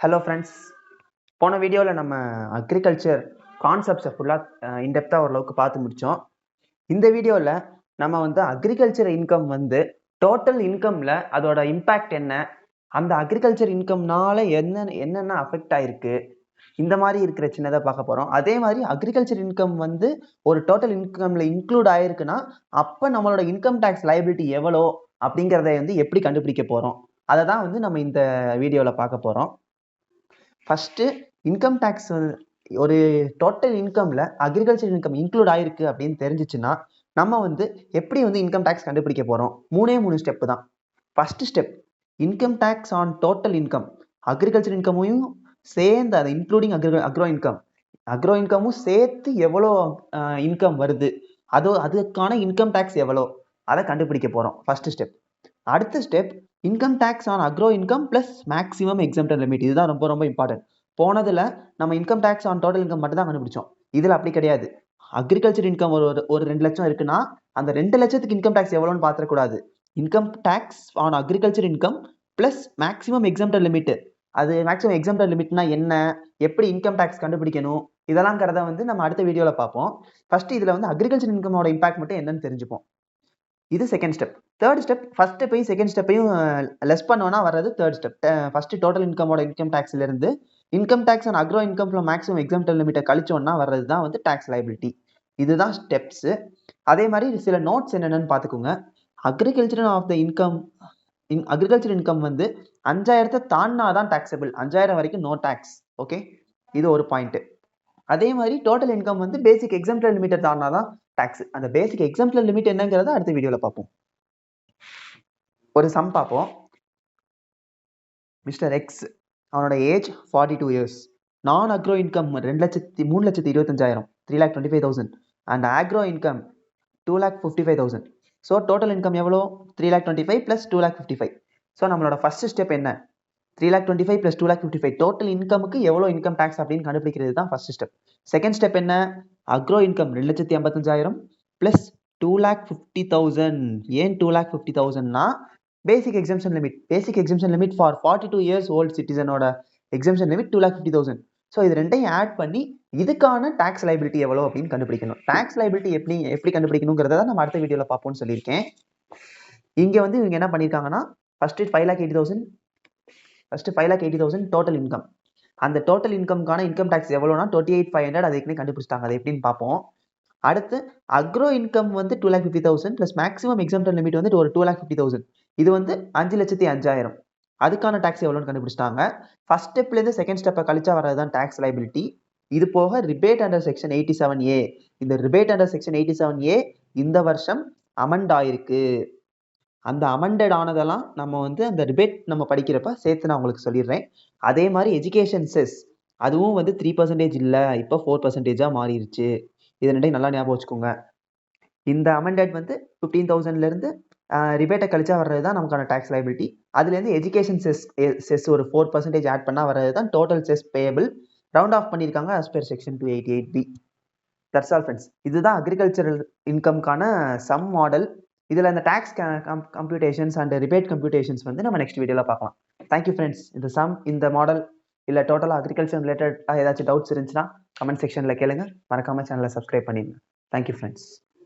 Hello friends, போன வீடியோவில் நம்ம அக்ரிகல்ச்சர் கான்செப்ட்ஸை ஃபுல்லாக இன்டெப்த்தாக ஓரளவுக்கு பார்த்து முடித்தோம். இந்த வீடியோவில் நம்ம வந்து அக்ரிகல்ச்சர் இன்கம் வந்து டோட்டல் இன்கமில் அதோட இம்பேக்ட் என்ன, அந்த அக்ரிகல்ச்சர் இன்கம்னால என்னென்ன அஃபெக்ட் ஆயிருக்கு, இந்த மாதிரி இருக்கிற சின்னதாக பார்க்க போகிறோம். அதே மாதிரி அக்ரிகல்ச்சர் இன்கம் வந்து ஒரு டோட்டல் இன்கமில் இன்க்ளூட் ஆயிருக்குன்னா அப்போ நம்மளோட இன்கம் டேக்ஸ் லைபிலிட்டி எவ்வளோ அப்படிங்கிறத வந்து எப்படி கண்டுபிடிக்க போகிறோம், அதை தான் வந்து நம்ம இந்த வீடியோவில் பார்க்க போகிறோம். ஃபஸ்ட்டு இன்கம் டேக்ஸ் ஒரு டோட்டல் இன்கமில் அக்ரிகல்ச்சர் இன்கம் இன்க்ளூட் ஆயிருக்கு அப்படின்னு தெரிஞ்சிச்சுன்னா நம்ம வந்து எப்படி வந்து இன்கம் டேக்ஸ் கண்டுபிடிக்க போகிறோம். மூணு ஸ்டெப்பு தான். First step income tax on total income. Agriculture இன்கமையும் சேர்ந்து அதை இன்க்ளூடிங் அக்ரோ இன்கமும் சேர்த்து எவ்வளோ இன்கம் வருது, அதுக்கான இன்கம் டேக்ஸ் எவ்வளோ அதை கண்டுபிடிக்க போகிறோம். First step. அடுத்த step income tax on agro income plus maximum exempted limit. இதுதான் ரொம்ப ரொம்ப இம்பார்ட்டன்ட். போனதில் நம்ம income tax on total income மட்டும் தான் கண்டுபிடிச்சோம். இதில் அப்படி கிடையாது. அக்ரிகல்ச்சர் இன்கம் ஒரு 2 லட்சம் இருக்குன்னா அந்த 2 லட்சத்துக்கு இன்கம் டேக்ஸ் எவ்வளோன்னு பார்த்துடக்கூடாது. Income tax on agriculture income plus maximum exempted limit. அது மேக்ஸிமம் எக்ஸம்ப்டட் லிமிட்னா என்ன, எப்படி இன்கம் டேக்ஸ் கண்டுபிடிக்கணும், இதெல்லாம்ங்கிறத வந்து நம்ம அடுத்த வீடியோவில் பார்ப்போம். ஃபர்ஸ்ட் இதில் வந்து அக்ரிகல்ச்சர் இன்கமோட இம்பாக்ட் மட்டும் என்னன்னு தெரிஞ்சுப்போம். இது second step. Third step first ஸ்டெப்பையும் செகண்ட் ஸ்டெப்பையும் லெஸ் பண்ணோன்னா வர்றது தேர்ட் ஸ்டெப். ஃபர்ஸ்ட் டோட்டல் இன்கமோட இன்கம் டேக்ஸ்ல இருந்து income tax and agro income maximum exempted லிமிட்டை கழிச்சோன்னா வர்றது தான் வந்து டேக்ஸ் லைபிலிட்டி. இதுதான் ஸ்டெப்ஸ். அதே மாதிரி சில நோட்ஸ் என்னென்னு பார்த்துக்கோங்க. அக்ரிகல்ச்சர் இன்கம் வந்து 5000 தாண்டினா தான் டாக்ஸபிள். 5000 வரைக்கும் நோ டேக்ஸ். ஓகே, இது ஒரு பாயிண்ட். அதே மாதிரி டோட்டல் இன்கம் வந்து பேசிக் எக்ஸம்ப்டட் லிமிட்டை தாண்டினா தான் டாக்ஸ். அந்த பேசிக் எக்ஸம்ப்டட் லிமிட் என்னங்கிறத அடுத்த வீடியோவில் பார்ப்போம். ஒரு சம் பார்ப்போம். மிஸ்டர் எக்ஸ், அவனோட ஏஜ் 42 இயர்ஸ். நான் agro income 3,25,000 3,25,000 and agro income 2,55,000. So total income எவ்வளோ? 3,25,000 ப்ளஸ் 2,55,000. ஸோ நம்மளோட ஃபர்ஸ்ட் ஸ்டெப் என்ன? 3,25,000 ப்ளஸ் 2,55,000 டோட்டல் இன்கமுக்கு எவ்வளோ இன்கம் டேக்ஸ் அப்படின்னு கண்டுபிடிக்கிறது தான் ஃபர்ஸ்ட் ஸ்டெப். செகண்ட் ஸ்டெப் என்ன? Agro income 2,55,000 plus 2,50,000. ஏன் 2,50,000னா basic exemption limit. Basic exemption limit for 42 years old சிட்டிசனோட எக்ஸம்ஷன் லிமிட் 2,50,000. ஸோ இது ரெண்டையும் ஆட் பண்ணி இதுக்கான டேக்ஸ் லைபிலிட்டி எவ்வளோ அப்படின்னு கண்டுபிடிக்கணும். டேக்ஸ் லைபிலிட்டி எப்படி கண்டுபிடிக்கணுங்கிறத தான் நம்ம அடுத்த வீடியோவில் பார்ப்போம்னு சொல்லியிருக்கேன். இங்கே வந்து இவங்க என்ன பண்ணியிருக்காங்கன்னா ஃபர்ஸ்ட் 5,80,000 டோட்டல் இன்கம். அந்த டோட்டல் இன்கம்கான இன்கம் டேக்ஸ் எவ்வளோனா 28,500. அது ஏற்கனவே கண்டுபிடிச்சிட்டாங்க. அது எப்படின்னு பார்ப்போம். அடுத்து அக்ரோ இன்கம் வந்து 2,50,000 ப்ளஸ் மேக்ஸிமம் எக்ஸம்ப்டட் லிமிட் வந்து ஒரு 2,50,000. இது வந்து 5,05,000. அதுக்கான டேக்ஸ் எவ்வளோன்னு கண்டுபிடிச்சிட்டாங்க. ஃபர்ஸ்ட் ஸ்டெப்லேருந்து செகண்ட் ஸ்டெப்பை கழிச்சா வரது தான் டேக்ஸ் லைபிலிட்டி. இது போக ரிபேட் அண்டர் செக்ஷன் 87A. இந்த ரிபேட் அண்டர் செக்ஷன் 87A இந்த வருஷம் அமெண்ட் ஆயிருக்கு. அந்த அமெண்டட் ஆனதெல்லாம் நம்ம வந்து அந்த ரிபேட் நம்ம படிக்கிறப்ப சேர்த்து நான் உங்களுக்கு சொல்லிடுறேன். அதே மாதிரி எஜுகேஷன் செஸ் அதுவும் வந்து 3% இல்லை, இப்போ 4% மாறிடுச்சு. இது ரெண்டையும் நல்லா ஞாபகம் வச்சுக்கோங்க. இந்த அமெண்டட் வந்து 15,000லேருந்து ரிபேட்டை கழிச்சா வர்றது தான் நமக்கான டேக்ஸ் லைபிலிட்டி. அதுலேருந்து எஜுகேஷன் செஸ் ஒரு 4% ஆட் பண்ணால் வர்றது தான் total cess payable. Round off பண்ணியிருக்காங்க as per section 288B. That's all friends. இதுதான் அக்ரிகல்ச்சரல் இன்கம்கான சம் மாடல். இதில் இந்த tax computations and rebate computations வந்து நம்ம நெக்ஸ்ட் வீடியோவில் பார்க்கலாம். Thank you friends. இந்த மாடல் இல்லை டோட்டலாக அக்ரிகல்ச்சர் ரிலேட்டட் ஏதாச்சும் டவுட்ஸ் இருந்துச்சுன்னா கமெண்ட் செக்ஷனில் கேளுங்க. மறக்காமல் சேனலை சப்ஸ்கிரைப் பண்ணிடுங்க. Thank you friends.